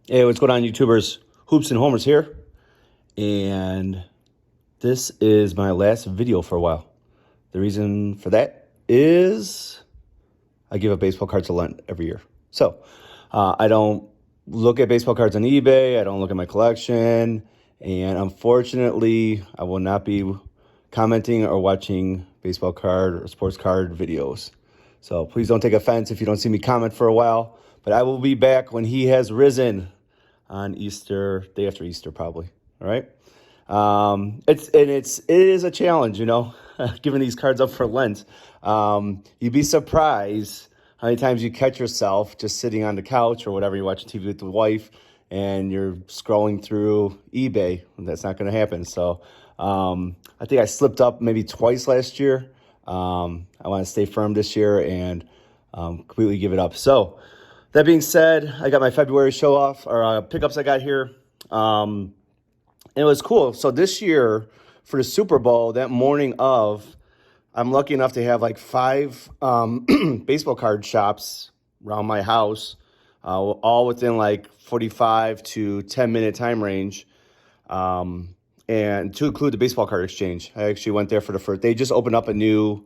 Hey, what's going on, YouTubers? Hoops and Homers here. And this is my last video for a while. The reason for that is I give up baseball cards to Lent every year. So I don't look at baseball cards on eBay. I don't look at my collection. And unfortunately, I will not be commenting or watching baseball card or sports card videos. So please don't take offense if you don't see me comment for a while. But I will be back when he has risen on Easter, day after Easter, probably. All right. It is a challenge, giving these cards up for Lent. You'd be surprised how many times you catch yourself just sitting on the couch or whatever, you're watching TV with the wife and you're scrolling through eBay. That's not going to happen. So I think I slipped up maybe twice last year. I want to stay firm this year and completely give it up. So that being said, I got my February show off or pickups I got here. And it was cool. So this year for the Super Bowl, that morning of, I'm lucky enough to have like 5 baseball card shops around my house, all within like 45 to 10-minute time range. And to include the baseball card exchange. I actually went there for the first. They just opened up a new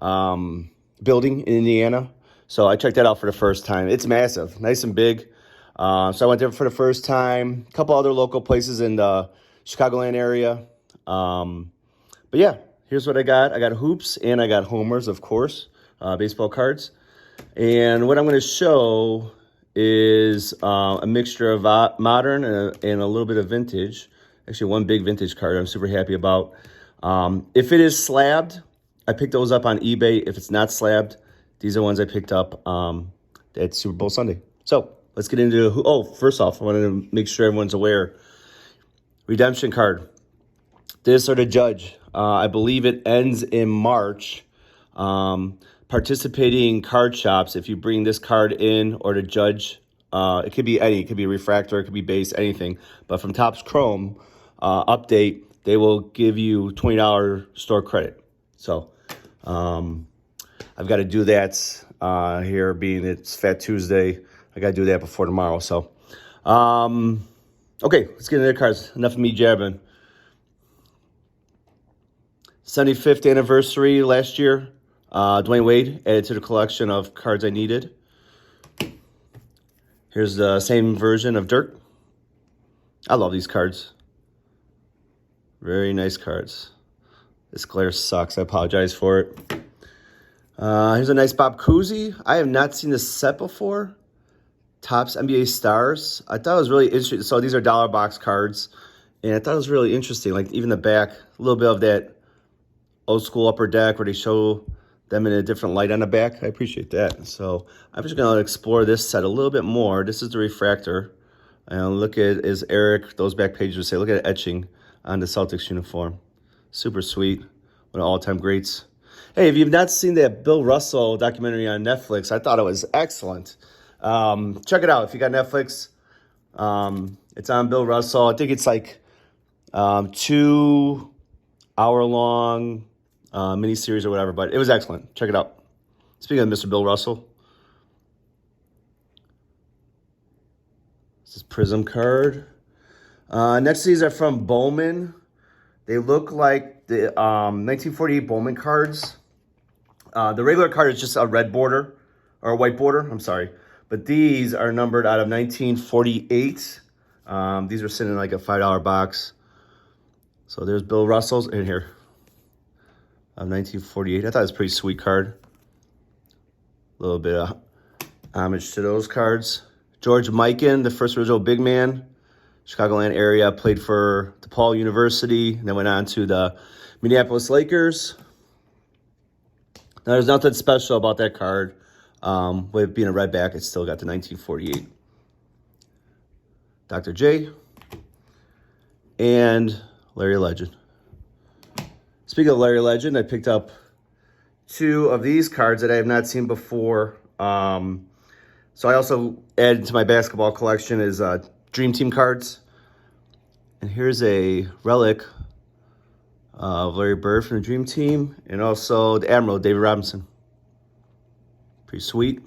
building in Indiana. So I checked that out for the first time. It's massive, nice and big. So I went there for the first time. A couple other local places in the Chicagoland area. But yeah, here's what I got. I got hoops and I got homers, of course, baseball cards. And what I'm going to show is a mixture of modern and a little bit of vintage. Actually, one big vintage card I'm super happy about. If it is slabbed, I picked those up on eBay. If it's not slabbed, these are ones I picked up at Super Bowl Sunday. So let's get into first off, I wanted to make sure everyone's aware. Redemption card. This or the Judge. I believe it ends in March. Participating card shops, if you bring this card in or the Judge, it could be any. It could be refractor, it could be base, anything. But from Topps Chrome update, they will give you $20 store credit. So I've got to do that here, being it's Fat Tuesday. I got to do that before tomorrow. So, okay, let's get into the cards. Enough of me jabbing. 75th anniversary last year. Dwayne Wade added to the collection of cards I needed. Here's the same version of Dirt. I love these cards. Very nice cards. This glare sucks. I apologize for it. Here's a nice Bob Cousy. I have not seen this set before. Topps NBA Stars. I thought it was really interesting. So these are dollar box cards. And I thought it was really interesting. Like even the back, a little bit of that old school upper deck where they show them in a different light on the back. I appreciate that. So I'm just going to explore this set a little bit more. This is the refractor. And look at, as Eric, those back pages would say, look at etching on the Celtics uniform. Super sweet. One of all-time greats. Hey, if you've not seen that Bill Russell documentary on Netflix, I thought it was excellent. Check it out if you got Netflix. It's on Bill Russell. I think it's like 2-hour-long miniseries or whatever, but it was excellent. Check it out. Speaking of Mr. Bill Russell, this is Prism card. Next, these are from Bowman. They look like the 1948 Bowman cards. The regular card is just a red border, or a white border, I'm sorry. But these are numbered out of 1948. These are sitting in like a $5 box. So there's Bill Russell's in here of 1948. I thought it was a pretty sweet card. A little bit of homage to those cards. George Mikan, the first original big man. Chicagoland area, played for DePaul University, and then went on to the Minneapolis Lakers. Now, there's nothing special about that card. With being a redback, it's still got the 1948. Dr. J. And Larry Legend. Speaking of Larry Legend, I picked up 2 of these cards that I have not seen before. So I also added to my basketball collection is Dream Team cards. And here's a relic of Larry Bird from the Dream Team. And also the Admiral, David Robinson. Pretty sweet.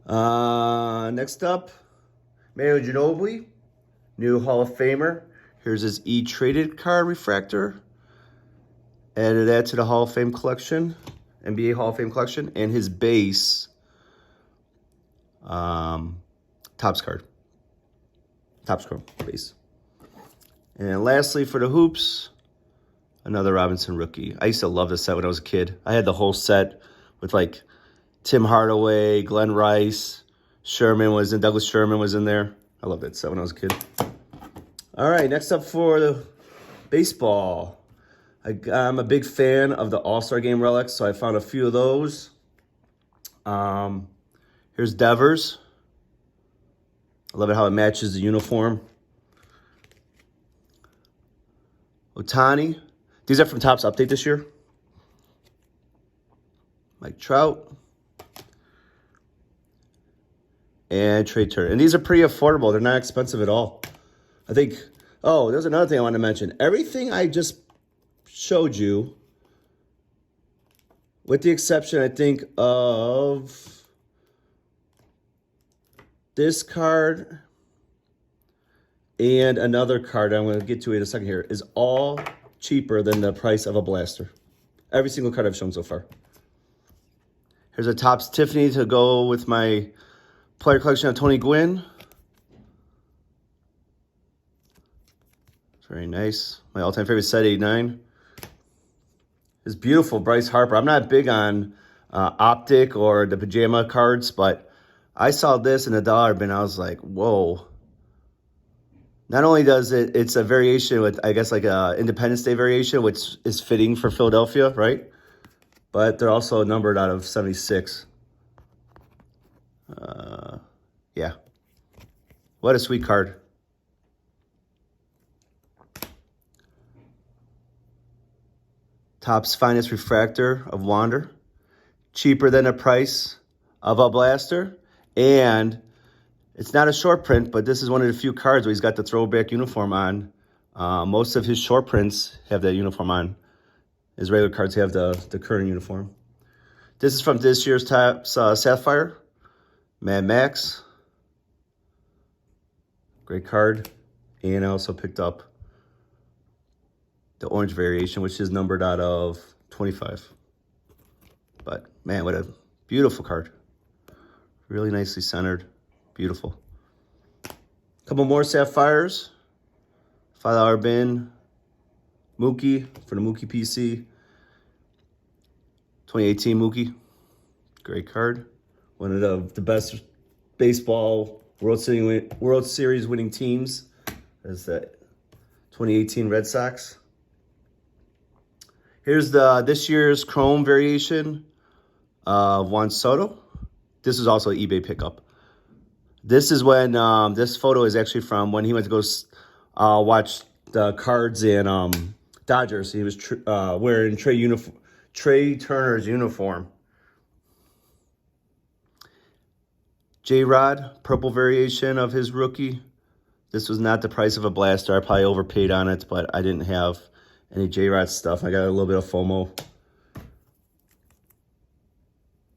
Next up, Manu Ginobili, new Hall of Famer. Here's his E-Traded card refractor. Added that to the Hall of Fame collection, NBA Hall of Fame collection, and his base Topps card. Topps card base. And lastly, for the hoops, another Robinson rookie. I used to love this set when I was a kid. I had the whole set with like Tim Hardaway, Glenn Rice, Douglas Sherman was in there. I loved that set when I was a kid. All right, next up for the baseball. I'm a big fan of the All-Star Game relics, so I found a few of those. Here's Devers. I love it how it matches the uniform. Ohtani. These are from Topps Update this year. Mike Trout. And Trey Turner. And these are pretty affordable. They're not expensive at all. I think, oh, there's another thing I want to mention. Everything I just showed you, with the exception, I think, of this card and another card I'm going to get to in a second here, is all cheaper than the price of a blaster. Every single card I've shown so far. Here's a Topps Tiffany to go with my player collection of Tony Gwynn. Very nice. My all-time favorite set, 89. This beautiful Bryce Harper. I'm not big on Optic or the pajama cards, but I saw this in the dollar bin. I was like, whoa. Not only does it's a variation with, I guess, like a Independence Day variation, which is fitting for Philadelphia, right? But they're also numbered out of 76. Yeah. What a sweet card. Topps Finest Refractor of Wander. Cheaper than the price of a blaster. And it's not a short print, but this is one of the few cards where he's got the throwback uniform on. Most of his short prints have that uniform on. His regular cards have the current uniform. This is from this year's Topps Sapphire. Mad Max. Great card. And I also picked up the orange variation, which is numbered out of 25. But, man, what a beautiful card. Really nicely centered. Beautiful. A couple more Sapphires. $5 bin. Mookie for the Mookie PC. 2018 Mookie. Great card. One of the best baseball World Series winning teams is the 2018 Red Sox. Here's this year's Chrome variation of Juan Soto. This is also an eBay pickup. This is when, this photo is actually from when he went to go watch the Cards and Dodgers. He was wearing Trey Turner's uniform. J-Rod, purple variation of his rookie. This was not the price of a blaster. I probably overpaid on it, but I didn't have any J-Rod stuff. I got a little bit of FOMO.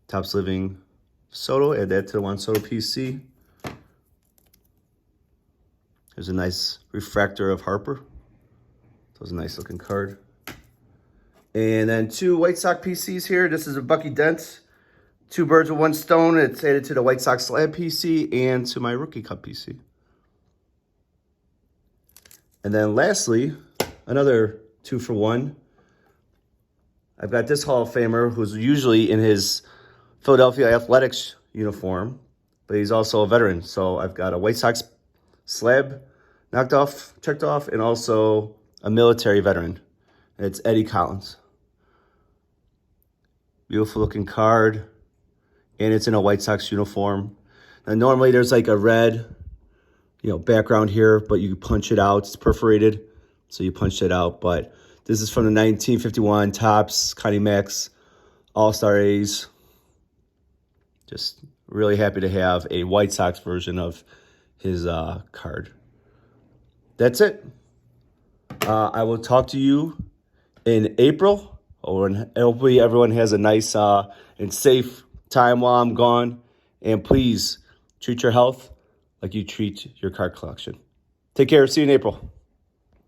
Topps Living Soto. Add that to the Juan Soto PC. There's a nice refractor of Harper. That was a nice looking card. And then two White Sox PCs here. This is a Bucky Dent. Two birds with one stone. It's added to the White Sox Slab PC and to my Rookie Cup PC. And then lastly, another 2-for-1. I've got this Hall of Famer who's usually in his Philadelphia Athletics uniform, but he's also a veteran. So I've got a White Sox slab checked off, and also a military veteran. And it's Eddie Collins. Beautiful looking card. And it's in a White Sox uniform. Now normally there's like a red, background here, but you punch it out. It's perforated, so you punch it out. But this is from the 1951 Topps Connie Max All-Star A's. Just really happy to have a White Sox version of his card. That's it. I will talk to you in April. Hopefully everyone has a nice and safe time while I'm gone. And please treat your health like you treat your card collection. Take care. See you in April.